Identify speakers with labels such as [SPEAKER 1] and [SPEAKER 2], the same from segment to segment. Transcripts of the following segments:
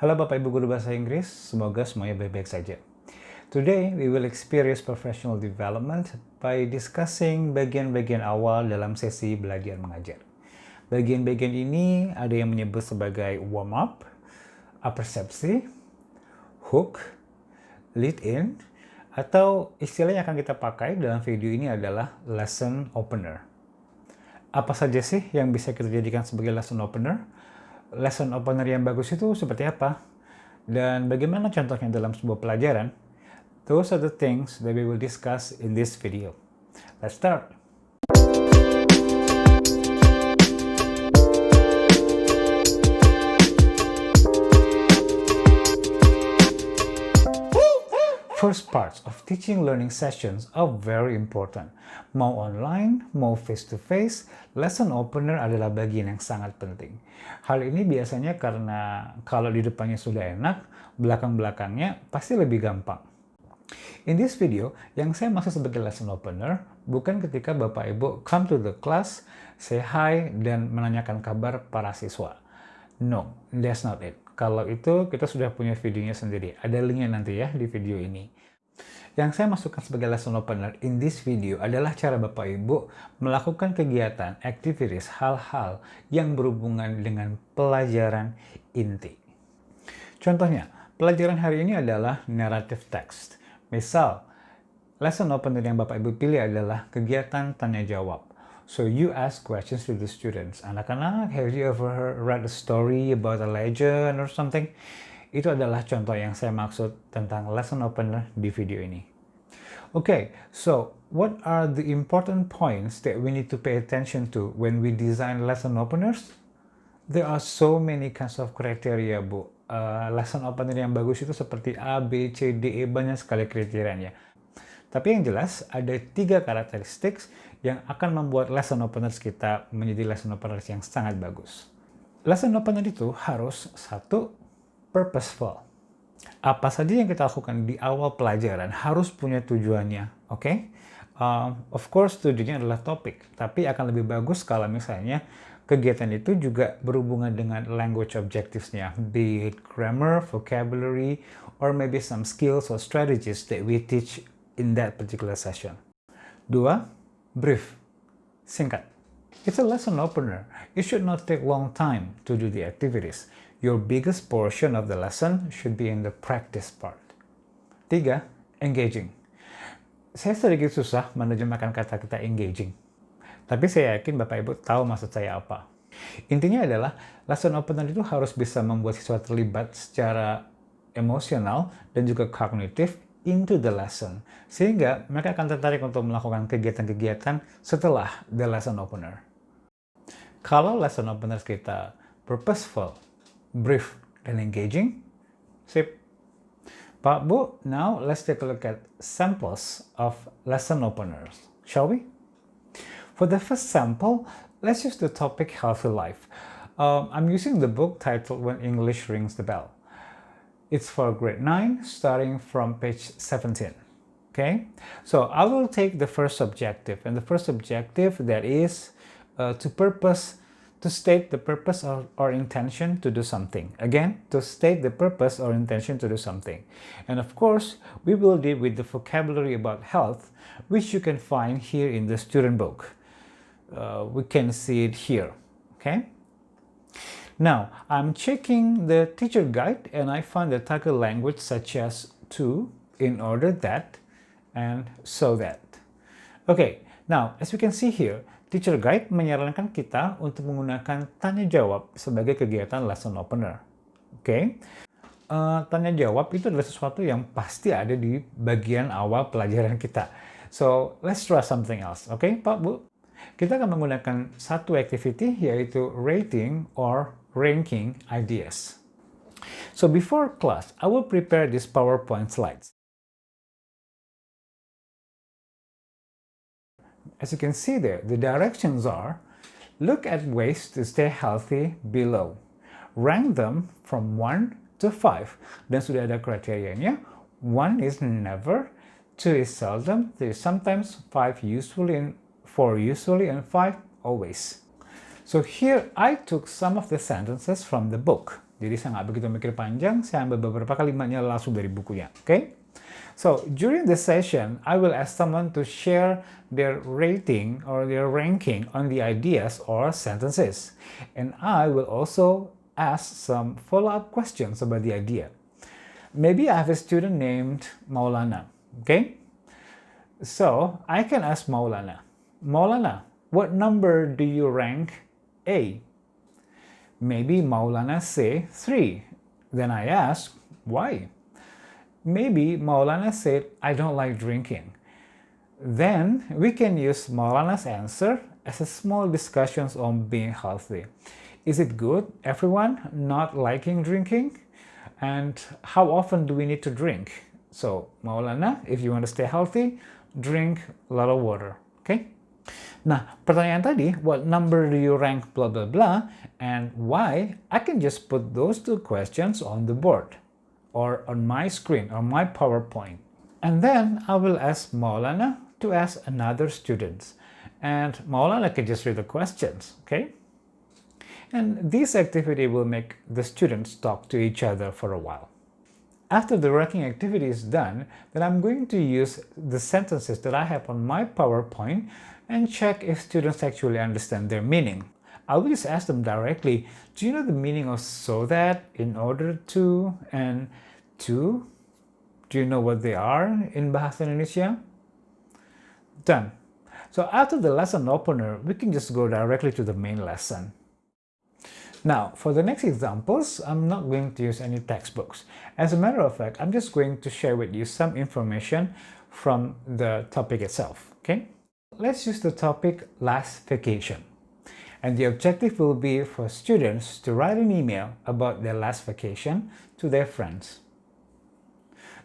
[SPEAKER 1] Halo Bapak Ibu Guru Bahasa Inggris, semoga semuanya baik-baik saja. Today, we will experience professional development by discussing bagian-bagian awal dalam sesi belajar mengajar. Bagian-bagian ini ada yang menyebut sebagai warm-up, apersepsi, hook, lead-in, atau istilah yang akan kita pakai dalam video ini adalah lesson opener. Apa saja sih yang bisa kita jadikan sebagai lesson opener? Lesson opener yang bagus itu seperti apa? Dan bagaimana contohnya dalam sebuah pelajaran? Those are the things that we will discuss in this video. Let's start! First parts of teaching learning sessions are very important. Mau online, mau face-to-face, lesson opener adalah bagian yang sangat penting. Hal ini biasanya karena kalau di depannya sudah enak, belakang-belakangnya pasti lebih gampang. In this video, yang saya maksud sebagai lesson opener, bukan ketika Bapak Ibu come to the class, say hi, dan menanyakan kabar para siswa. No, that's not it. Kalau itu, kita sudah punya videonya sendiri. Ada linknya nanti ya di video ini. Yang saya masukkan sebagai lesson opener in this video adalah cara Bapak Ibu melakukan kegiatan, activities, hal-hal yang berhubungan dengan pelajaran inti. Contohnya, pelajaran hari ini adalah narrative text. Misal, lesson opener yang Bapak Ibu pilih adalah kegiatan tanya jawab. So you ask questions to the students. Anak-anak, have you ever read a story about a legend or something? Itu adalah contoh yang saya maksud tentang lesson opener di video ini. Okay, so what are the important points that we need to pay attention to when we design lesson openers? There are so many kinds of criteria, Bu. Lesson opener yang bagus itu seperti A, B, C, D, E, banyak sekali kriterianya. Tapi yang jelas, ada 3 karakteristik yang akan membuat lesson openers kita menjadi lesson openers yang sangat bagus. Lesson opener itu harus 1. Purposeful. Apa saja yang kita lakukan di awal pelajaran harus punya tujuannya, oke? Of course, tujuannya adalah topik, tapi akan lebih bagus kalau misalnya kegiatan itu juga berhubungan dengan language objectives-nya, be it grammar, vocabulary, or maybe some skills or strategies that we teach in that particular session. 2. Brief. Singkat. It's a lesson opener. It should not take long time to do the activities. Your biggest portion of the lesson should be in the practice part. 3. Engaging. Saya sedikit susah menerjemahkan kata-kata engaging. Tapi saya yakin Bapak Ibu tahu maksud saya apa. Intinya adalah lesson opener itu harus bisa membuat siswa terlibat secara emosional dan juga kognitif into the lesson, sehingga mereka akan tertarik untuk melakukan kegiatan-kegiatan setelah the lesson opener. Kalau lesson openers kita purposeful, brief, dan engaging, sip. Pak, Bu, now let's take a look at samples of lesson openers, shall we? For the first sample, let's use the topic healthy life. I'm using the book titled When English Rings the Bell. It's for grade 9, starting from page 17. Okay, so I will take the first objective, and the first objective that is to state the purpose or intention to do something. Again, to state the purpose or intention to do something. And of course, we will deal with the vocabulary about health, which you can find here in the student book. We can see it here. Okay. Now, I'm checking the teacher guide and I find the target language such as to, in order that, and so that. Okay, now as we can see here, teacher guide menyarankan kita untuk menggunakan tanya jawab sebagai kegiatan lesson opener. Okay. Tanya jawab itu adalah sesuatu yang pasti ada di bagian awal pelajaran kita. So, let's try something else. Okay, Pak, Bu? Kita akan menggunakan satu activity yaitu rating or ranking ideas. So before class, I will prepare these PowerPoint slides. As you can see there, the directions are: look at ways to stay healthy below. Rank them from 1 to 5. Dan sudah ada kriterianya. 1 is never, 2 is seldom, 3 is sometimes, 5 usually, and 4 usually, and 5 always. So here I took some of the sentences from the book. Jadi saya nggak begitu mikir panjang, saya ambil beberapa kalimatnya langsung dari bukunya. Okay? So during this session, I will ask someone to share their rating or their ranking on the ideas or sentences. And I will also ask some follow-up questions about the idea. Maybe I have a student named Maulana. Okay? So I can ask Maulana, Maulana, what number do you rank A? Maybe Maulana say 3. Then I ask, why? Maybe Maulana said, I don't like drinking. Then we can use Maulana's answer as a small discussions on being healthy. Is it good, everyone, not liking drinking? And how often do we need to drink? So Maulana, if you want to stay healthy, drink a lot of water. Okay? Nah, pertanyaan tadi, what number do you rank blah blah blah, and why, I can just put those two questions on the board or on my screen or my PowerPoint. And then I will ask Maulana to ask another student. And Maulana can just read the questions, okay? And this activity will make the students talk to each other for a while. After the ranking activity is done, then I'm going to use the sentences that I have on my PowerPoint and check if students actually understand their meaning. I will just ask them directly, do you know the meaning of so that, in order to, and to? Do you know what they are in Bahasa Indonesia? Done. So after the lesson opener, we can just go directly to the main lesson. Now, for the next examples, I'm not going to use any textbooks. As a matter of fact, I'm just going to share with you some information from the topic itself, okay? Let's use the topic last vacation. And the objective will be for students to write an email about their last vacation to their friends.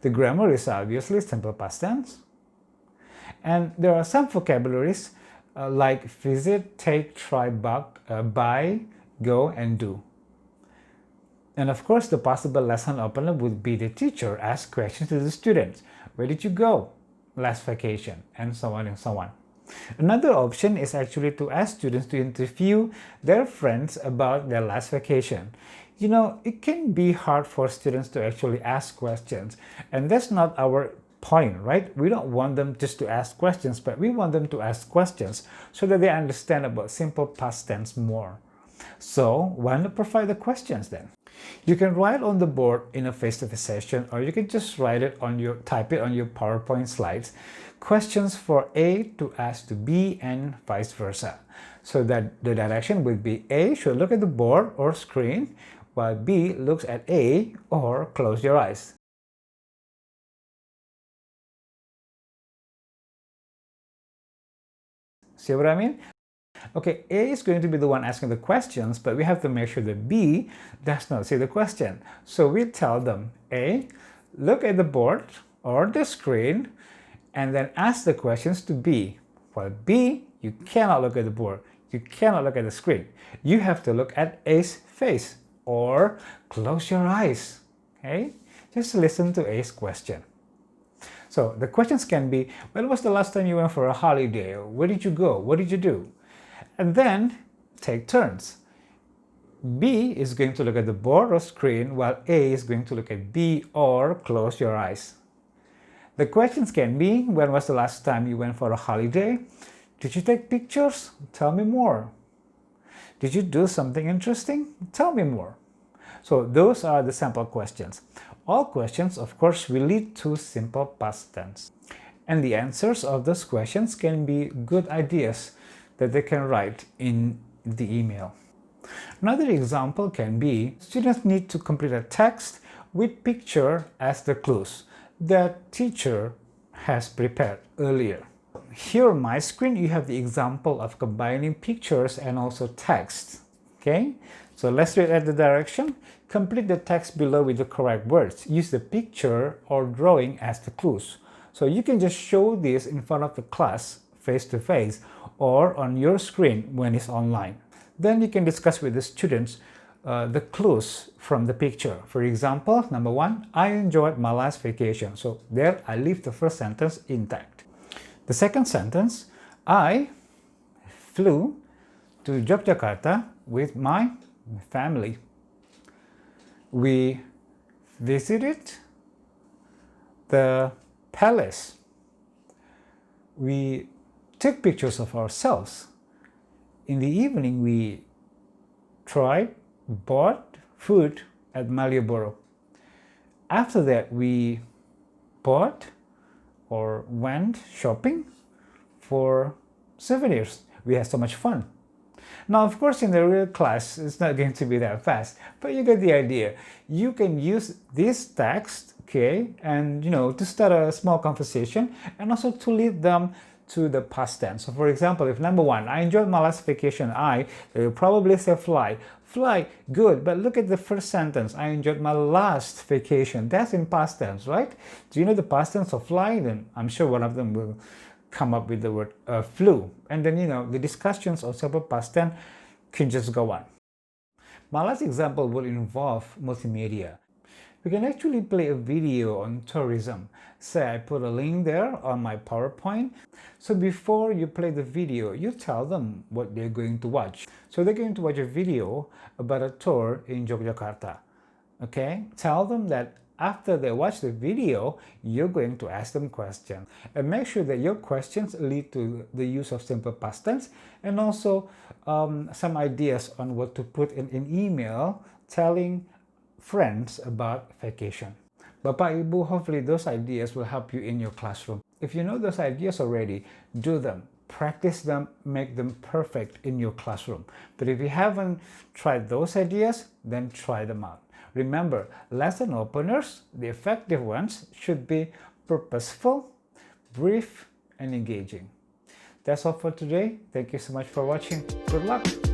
[SPEAKER 1] The grammar is obviously simple past tense. And there are some vocabularies like visit, take, try, buy, go, and do. And of course, the possible lesson opener would be the teacher ask questions to the students. Where did you go last vacation? And so on and so on. Another option is actually to ask students to interview their friends about their last vacation. You know, it can be hard for students to actually ask questions, and that's not our point, right? We don't want them just to ask questions, but we want them to ask questions so that they understand about simple past tense more. So why not provide the questions then? You can write on the board in a face-to-face session, or you can just type it on your PowerPoint slides, questions for A to ask to B and vice versa. So that the direction would be A should look at the board or screen, while B looks at A or close your eyes. See what I mean? Okay, A is going to be the one asking the questions, but we have to make sure that B does not see the question. So we tell them, A, look at the board or the screen, and then ask the questions to B. While B, you cannot look at the board. You cannot look at the screen. You have to look at A's face or close your eyes. Okay? Just listen to A's question. So the questions can be, when was the last time you went for a holiday? Where did you go? What did you do? And then take turns. B is going to look at the board or screen, while A is going to look at B or close your eyes. The questions can be, when was the last time you went for a holiday? Did you take pictures? Tell me more. Did you do something interesting? Tell me more. So those are the sample questions. All questions, of course, will lead to simple past tense. And the answers of those questions can be good ideas that they can write in the email. Another example can be, students need to complete a text with picture as the clues that teacher has prepared earlier. Here on my screen, you have the example of combining pictures and also text. Okay, so let's read at the direction. Complete the text below with the correct words. Use the picture or drawing as the clues. So you can just show this in front of the class face to face or on your screen when it's online. Then you can discuss with the students the clues from the picture. For example, number 1, I enjoyed my last vacation. So there I leave the first sentence intact. The second sentence, I flew to Yogyakarta with my family. We visited the palace. We took pictures of ourselves. In the evening, we bought food at Malioboro. After that, we bought or went shopping for souvenirs. We had so much fun. Now, of course, in the real class, it's not going to be that fast, but you get the idea. You can use this text, okay, and to start a small conversation and also to lead them to the past tense. So for example, if number one, I enjoyed my last vacation, they will probably say fly. Fly, good, but look at the first sentence. I enjoyed my last vacation. That's in past tense, right? Do you know the past tense of fly? Then I'm sure one of them will come up with the word flew. And then, the discussions of simple past tense can just go on. My last example will involve multimedia. We can actually play a video on tourism. Say I put a link there on my PowerPoint. So before you play the video, you tell them what they're going to watch. So they're going to watch a video about a tour in Yogyakarta. Okay? Tell them that after they watch the video, you're going to ask them questions. And make sure that your questions lead to the use of simple past tense and also some ideas on what to put in an email telling friends about vacation. Bapak Ibu, hopefully those ideas will help you in your classroom. If you know those ideas already, do them. Practice them, make them perfect in your classroom. But if you haven't tried those ideas, then try them out. Remember, lesson openers, the effective ones, should be purposeful, brief, and engaging. That's all for today. Thank you so much for watching. Good luck!